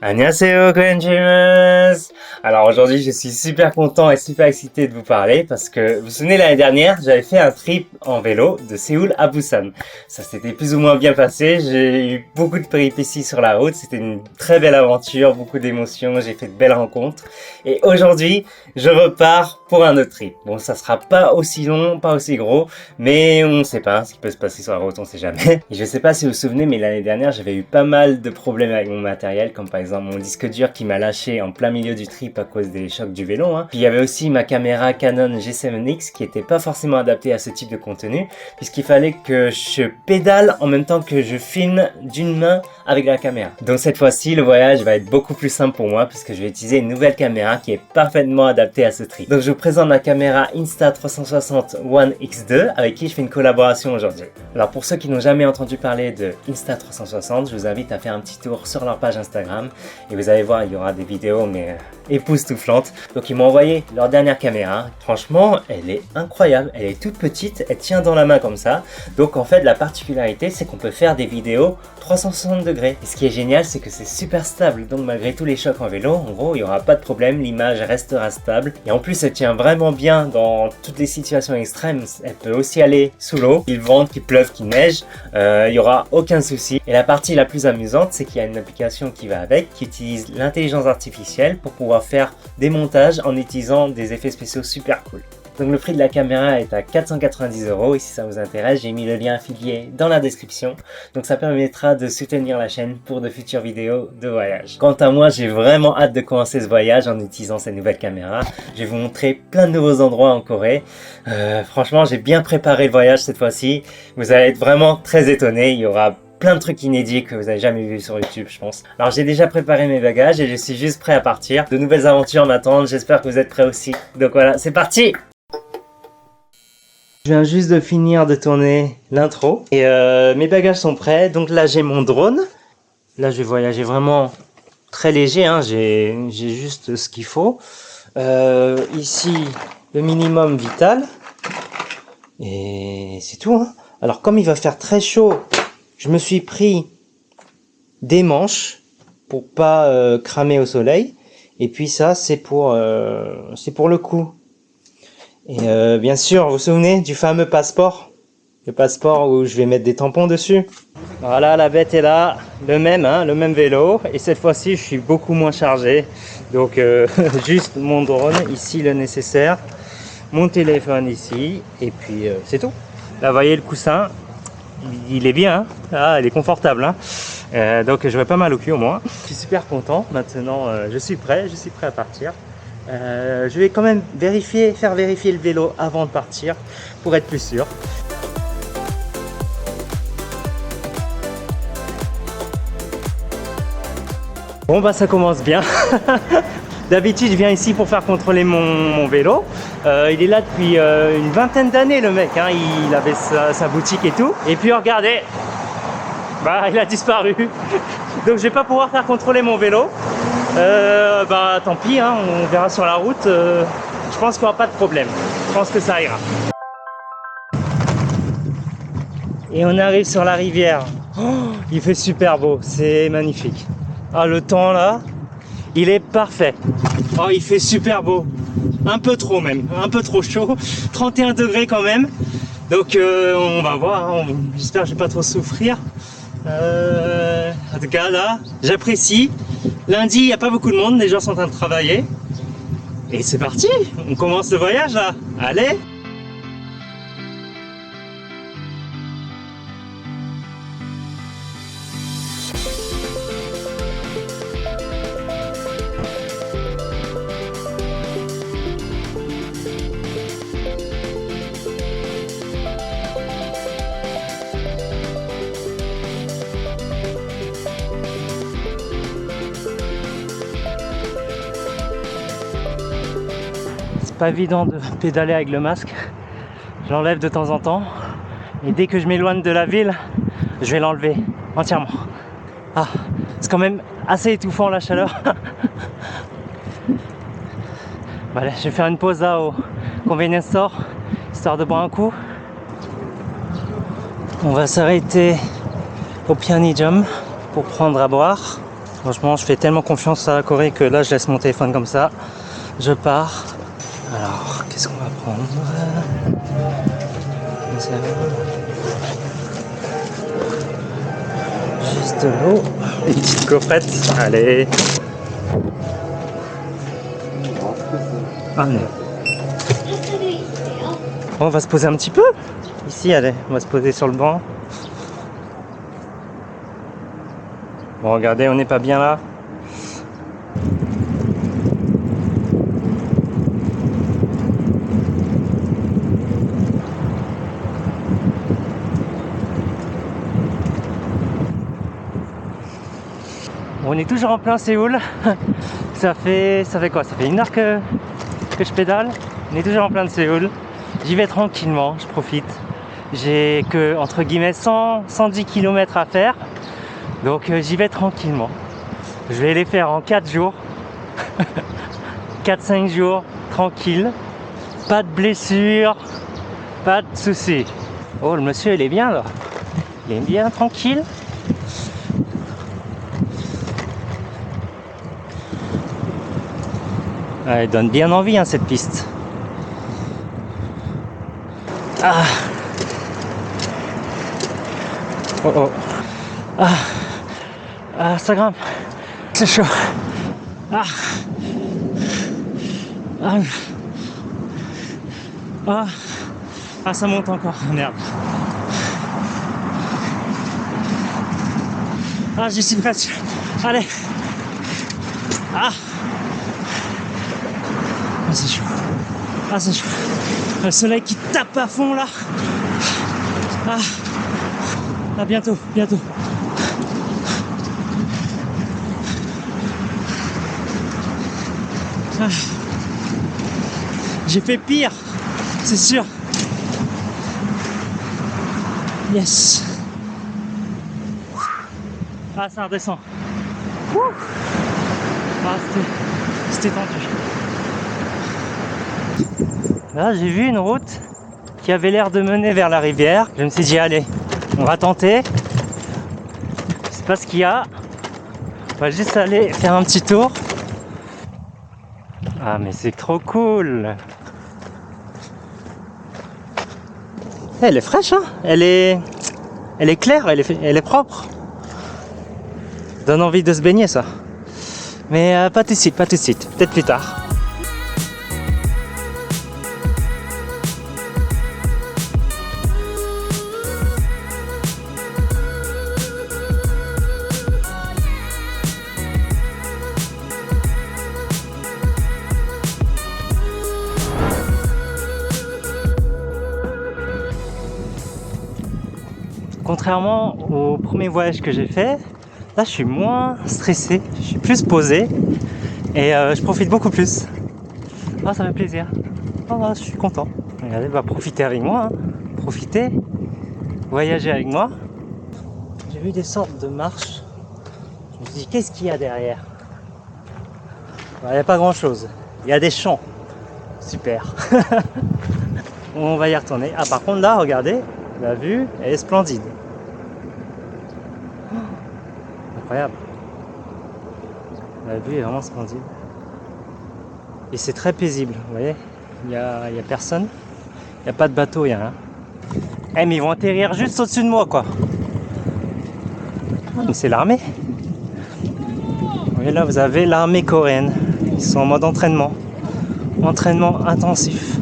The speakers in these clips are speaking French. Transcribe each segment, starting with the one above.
Annyeonghaseyo, konnichiwa. Alors aujourd'hui, je suis super content et super excité de vous parler parce que vous vous souvenez l'année dernière, j'avais fait un trip en vélo de Séoul à Busan. Ça s'était plus ou moins bien passé, j'ai eu beaucoup de péripéties sur la route, c'était une très belle aventure, beaucoup d'émotions, j'ai fait de belles rencontres. Et aujourd'hui, je repars pour un autre trip. Bon, ça sera pas aussi long, pas aussi gros, mais on sait pas ce qui peut se passer sur la route, on sait jamais. Et je sais pas si vous vous souvenez, mais l'année dernière, j'avais eu pas mal de problèmes avec mon matériel, comme par exemple mon disque dur qui m'a lâché en plein milieu du trip à cause des chocs du vélo. Puis il y avait aussi ma caméra Canon G7X qui était pas forcément adaptée à ce type de contenu, puisqu'il fallait que je pédale en même temps que je filme d'une main avec la caméra. Donc cette fois-ci, le voyage va être beaucoup plus simple pour moi, puisque je vais utiliser une nouvelle caméra qui est parfaitement adaptée à ce trip. Donc je vous présente ma caméra Insta360 One X2 avec qui je fais une collaboration aujourd'hui. Alors pour ceux qui n'ont jamais entendu parler de Insta360, je vous invite à faire un petit tour sur leur page Instagram et vous allez voir, il y aura des vidéos mais époustouflantes. Donc ils m'ont envoyé leur dernière caméra. Franchement, elle est incroyable, elle est toute petite, elle tient dans la main comme ça. Donc en fait, la particularité, c'est qu'on peut faire des vidéos 360 degrés. Et ce qui est génial, c'est que c'est super stable. Donc malgré tous les chocs en vélo, en gros, il n'y aura pas de problème, l'image restera stable. Et en plus, elle tient vraiment bien dans toutes les situations extrêmes. Elle peut aussi aller sous l'eau, qu'il vente, qu'il pleuve, qu'il neige. Il n'y aura aucun souci. Et la partie la plus amusante, c'est qu'il y a une application qui va avec, qui utilise l'intelligence artificielle pour pouvoir faire des montages en utilisant des effets spéciaux super cool. Donc le prix de la caméra est à 490 € et si ça vous intéresse, j'ai mis le lien affilié dans la description. Donc ça permettra de soutenir la chaîne pour de futures vidéos de voyage. Quant à moi, j'ai vraiment hâte de commencer ce voyage en utilisant cette nouvelle caméra. Je vais vous montrer plein de nouveaux endroits en Corée. Franchement, j'ai bien préparé le voyage cette fois-ci. Vous allez être vraiment très étonnés. Il y aura plein de trucs inédits que vous n'avez jamais vu sur YouTube, je pense. Alors j'ai déjà préparé mes bagages et je suis juste prêt à partir. De nouvelles aventures m'attendent, j'espère que vous êtes prêts aussi. Donc voilà, c'est parti! Je viens juste de finir de tourner l'intro et mes bagages sont prêts. Donc là j'ai mon drone. Là je vais voyager vraiment très léger, hein. J'ai juste ce qu'il faut. Ici le minimum vital. Et c'est tout, hein. Alors comme il va faire très chaud, je me suis pris des manches pour pas cramer au soleil. Et puis ça c'est pour le cou. Et bien sûr, vous vous souvenez du fameux passeport? Le passeport où je vais mettre des tampons dessus. Voilà, la bête est là, le même, hein, le même vélo. Et cette fois-ci, je suis beaucoup moins chargé. Donc juste mon drone, ici le nécessaire. Mon téléphone ici. Et puis c'est tout. Là, vous voyez le coussin. Il est bien, hein. Ah, il est confortable, hein. Donc je vais pas mal au cul au moins. Je suis super content. Maintenant, je suis prêt à partir. Je vais quand même faire vérifier le vélo avant de partir pour être plus sûr. Bon bah ça commence bien. D'habitude je viens ici pour faire contrôler mon vélo. Il est là depuis une vingtaine d'années le mec, hein. Il avait sa boutique et tout. Et puis regardez, bah il a disparu. Donc je vais pas pouvoir faire contrôler mon vélo. Bah tant pis, hein, on verra sur la route. Je pense qu'il n'y aura pas de problème. Je pense que ça ira. Et on arrive sur la rivière. Oh, il fait super beau, c'est magnifique. Ah, le temps là, il est parfait. Oh, il fait super beau. Un peu trop même, un peu trop chaud. 31 degrés quand même. Donc on va voir, hein. J'espère que je vais pas trop souffrir. En tout cas là, j'apprécie. Lundi, il n'y a pas beaucoup de monde, les gens sont en train de travailler. Et c'est parti, on commence le voyage là. Allez! Pas évident de pédaler avec le masque, je l'enlève de temps en temps et dès que je m'éloigne de la ville je vais l'enlever entièrement. Ah, c'est quand même assez étouffant la chaleur. Voilà, je vais faire une pause là au convenience store histoire de boire un coup. On va s'arrêter au Pyeongjam pour prendre à boire. Franchement, je fais tellement confiance à la Corée que là, je laisse mon téléphone comme ça. Je pars. Alors, qu'est-ce qu'on va prendre? Juste de l'eau. Une petite coffrette. Allez. Ah non. On va se poser un petit peu. Ici, allez, on va se poser sur le banc. Bon, regardez, on n'est pas bien là. On est toujours en plein Séoul. Ça fait quoi? Ça fait 1 heure que je pédale. On est toujours en plein de Séoul. J'y vais tranquillement, je profite. J'ai que entre guillemets 110 km à faire. Donc j'y vais tranquillement. Je vais les faire en 4 jours. 4-5 jours, tranquille. Pas de blessures, pas de soucis. Oh, le monsieur il est bien là. Il est bien tranquille. Ah, elle donne bien envie hein, cette piste. Ah. Oh oh. Ah. Ah, ça grimpe. C'est chaud. Ah. Ah. Ah. Ah, ça monte encore. Merde. Ah, j'y suis presque. Allez. Ah. Ah, c'est chaud. Ah, c'est chaud. Le soleil qui tape à fond là. Ah. Ah, bientôt, bientôt. Ah. J'ai fait pire, c'est sûr. Yes. Ah, ça redescend. Ah, c'était tendu. Là, j'ai vu une route qui avait l'air de mener vers la rivière. Je me suis dit, allez, on va tenter. Je sais pas ce qu'il y a. On va juste aller faire un petit tour. Ah, mais c'est trop cool. Elle est fraîche, hein? Elle est claire, elle est propre. Donne envie de se baigner, ça. Mais pas tout de suite, pas tout de suite. Peut-être plus tard. Contrairement au premier voyage que j'ai fait, là je suis moins stressé, je suis plus posé et je profite beaucoup plus. Ah, ça fait plaisir. Ah, je suis content. Regardez, va profiter avec moi, hein. Profiter, voyager avec moi. J'ai vu des sortes de marches. Je me suis dit, qu'est-ce qu'il y a derrière? Il n'y a pas grand chose. Il y a des champs. Super. On va y retourner. Ah, par contre là, regardez, la vue elle est splendide. Incroyable. La vue est vraiment splendide. Et c'est très paisible, vous voyez. Il y a personne. Il n'y a pas de bateau, il n'y a rien. Eh, mais ils vont atterrir juste au-dessus de moi, quoi. Mais c'est l'armée. Vous voyez là, vous avez l'armée coréenne. Ils sont en mode entraînement. Entraînement intensif.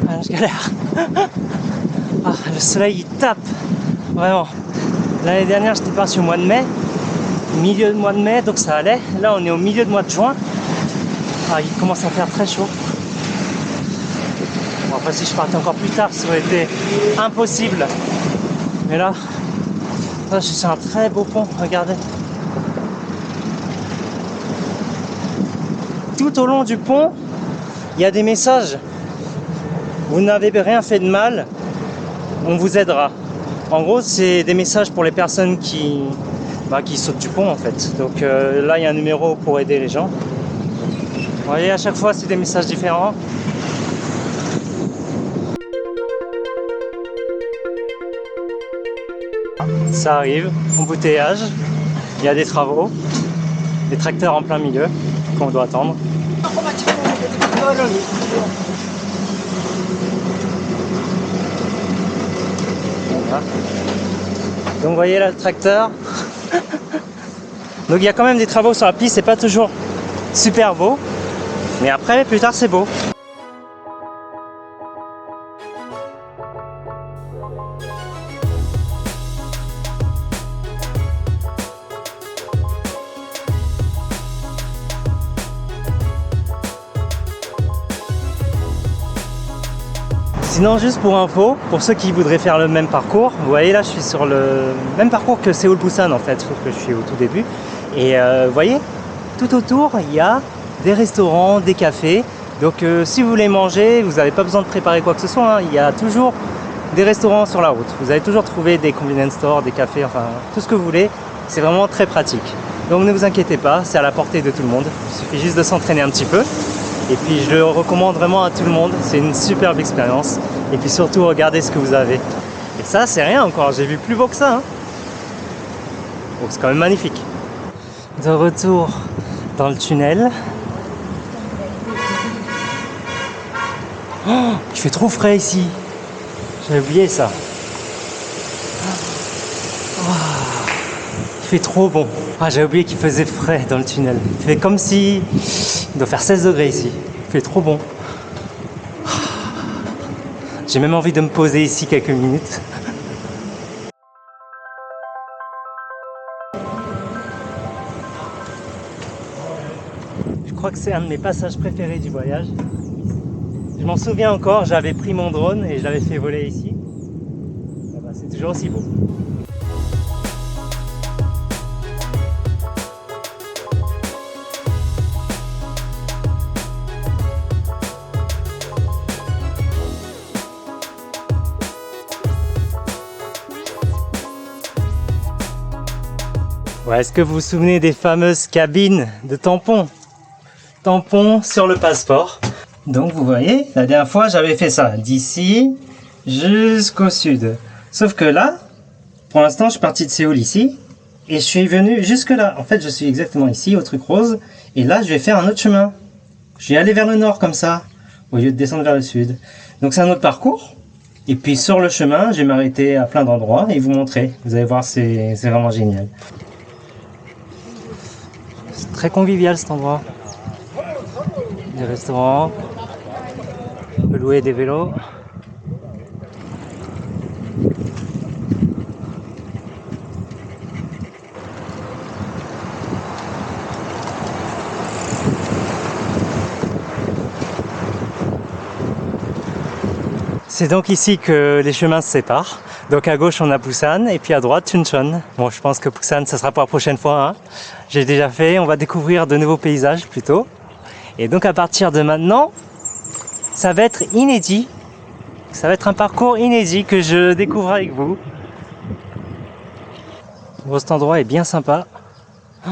Ah, je galère. Ah, le soleil il tape. Vraiment. L'année dernière, j'étais parti au mois de mai. Milieu de mois de mai, donc ça allait. Là, on est au milieu de mois de juin. Ah, il commence à faire très chaud. Bon, après, si je partais encore plus tard, ça aurait été impossible. Mais là, je suis sur un très beau pont. Regardez. Tout au long du pont, il y a des messages. Vous n'avez rien fait de mal, on vous aidera. En gros, c'est des messages pour les personnes qui sautent du pont en fait. Donc là, il y a un numéro pour aider les gens. Vous voyez, à chaque fois, c'est des messages différents. Ça arrive, embouteillage, il y a des travaux. des tracteurs en plein milieu qu'on doit attendre. Voilà. Donc vous voyez là le tracteur. Donc il y a quand même des travaux sur la piste, c'est pas toujours super beau, mais après plus tard c'est beau. Sinon, juste pour info, pour ceux qui voudraient faire le même parcours, vous voyez là je suis sur le même parcours que Séoul-Busan en fait, sauf que je suis au tout début. Et vous voyez, tout autour il y a des restaurants, des cafés. Donc si vous voulez manger, vous n'avez pas besoin de préparer quoi que ce soit, hein. Il y a toujours des restaurants sur la route. Vous allez toujours trouver des convenience stores, des cafés, enfin tout ce que vous voulez. C'est vraiment très pratique. Donc ne vous inquiétez pas, c'est à la portée de tout le monde. Il suffit juste de s'entraîner un petit peu. Et puis je le recommande vraiment à tout le monde, c'est une superbe expérience. Et puis surtout, regardez ce que vous avez. Et ça, c'est rien encore, j'ai vu plus beau que ça. Hein. Oh, c'est quand même magnifique. De retour dans le tunnel. Oh, il fait trop frais ici. J'avais oublié ça. Oh, il fait trop bon. Ah, j'avais oublié qu'il faisait frais dans le tunnel. Il fait comme si... Il doit faire 16 degrés ici. Il fait trop bon. J'ai même envie de me poser ici quelques minutes. Je crois que c'est un de mes passages préférés du voyage. Je m'en souviens encore, j'avais pris mon drone et je l'avais fait voler ici. C'est toujours aussi beau. Ouais, est-ce que vous vous souvenez des fameuses cabines de tampons? Tampons sur le passeport. Donc vous voyez, la dernière fois j'avais fait ça, d'ici jusqu'au sud. Sauf que là, pour l'instant je suis parti de Séoul ici, et je suis venu jusque là. En fait je suis exactement ici, au truc rose, et là je vais faire un autre chemin. Je vais aller vers le nord comme ça, au lieu de descendre vers le sud. Donc c'est un autre parcours. Et puis sur le chemin, je vais m'arrêter à plein d'endroits et vous montrer. Vous allez voir, c'est vraiment génial. C'est très convivial cet endroit. Des restaurants, on peut louer des vélos. C'est donc ici que les chemins se séparent. Donc à gauche on a Busan et puis à droite Chuncheon. Bon, je pense que Busan ça sera pour la prochaine fois. Hein. J'ai déjà fait, on va découvrir de nouveaux paysages plutôt. Et donc à partir de maintenant, ça va être inédit. Ça va être un parcours inédit que je découvre avec vous. Bon, cet endroit est bien sympa. Oh,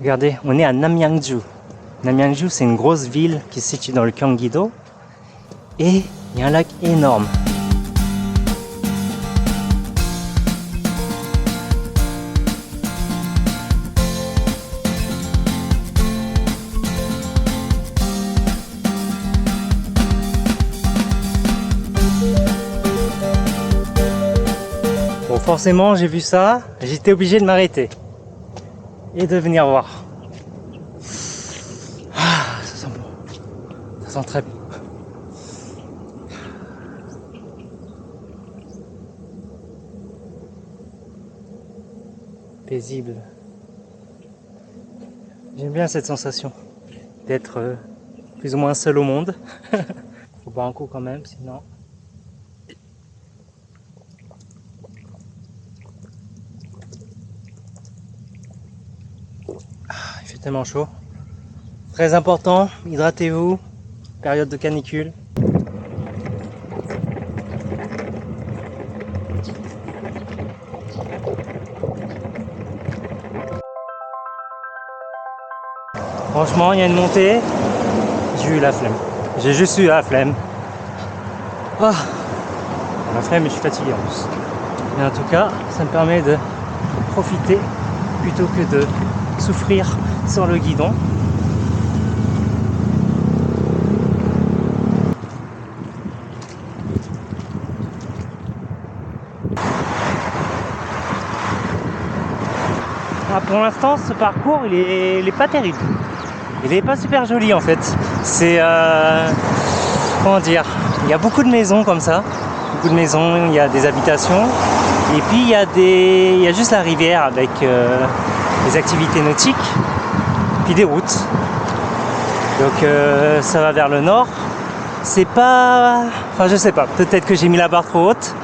regardez, on est à Namyangju. Namyangju, c'est une grosse ville qui se situe dans le Gyeonggi-do. Et il y a un lac énorme. Bon, forcément, j'ai vu ça, j'étais obligé de m'arrêter et de venir voir. Ah, ça sent bon. Ça sent très bon. Paisible. J'aime bien cette sensation d'être plus ou moins seul au monde. Faut boire un coup quand même, sinon... Il fait tellement chaud. Très important, hydratez-vous, période de canicule. Franchement, il y a une montée, j'ai eu la flemme. J'ai juste eu la flemme. Ah, la flemme et je suis fatigué en plus. Mais en tout cas, ça me permet de profiter plutôt que de souffrir sur le guidon. Ah, pour l'instant, ce parcours, il est pas terrible. Il est pas super joli en fait. C'est comment dire, il y a beaucoup de maisons comme ça, beaucoup de maisons, il y a des habitations, et puis il y a juste la rivière avec des activités nautiques, puis des routes. Donc ça va vers le nord. C'est pas, enfin je sais pas, peut-être que j'ai mis la barre trop haute.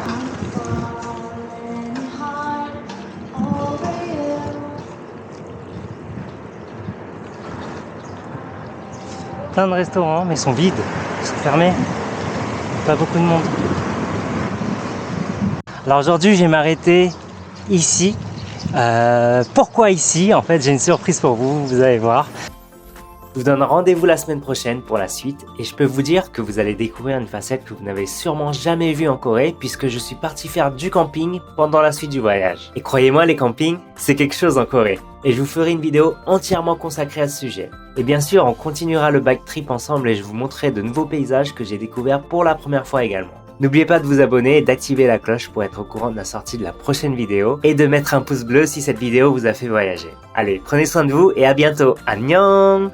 Plein de restaurants, mais ils sont vides, ils sont fermés, pas beaucoup de monde. Alors aujourd'hui, je vais m'arrêter ici. Pourquoi ici? En fait, j'ai une surprise pour vous, vous allez voir. Je vous donne rendez-vous la semaine prochaine pour la suite et je peux vous dire que vous allez découvrir une facette que vous n'avez sûrement jamais vue en Corée puisque je suis parti faire du camping pendant la suite du voyage. Et croyez-moi, les campings, c'est quelque chose en Corée. Et je vous ferai une vidéo entièrement consacrée à ce sujet. Et bien sûr, on continuera le bike trip ensemble et je vous montrerai de nouveaux paysages que j'ai découverts pour la première fois également. N'oubliez pas de vous abonner et d'activer la cloche pour être au courant de la sortie de la prochaine vidéo et de mettre un pouce bleu si cette vidéo vous a fait voyager. Allez, prenez soin de vous et à bientôt. Annyeong!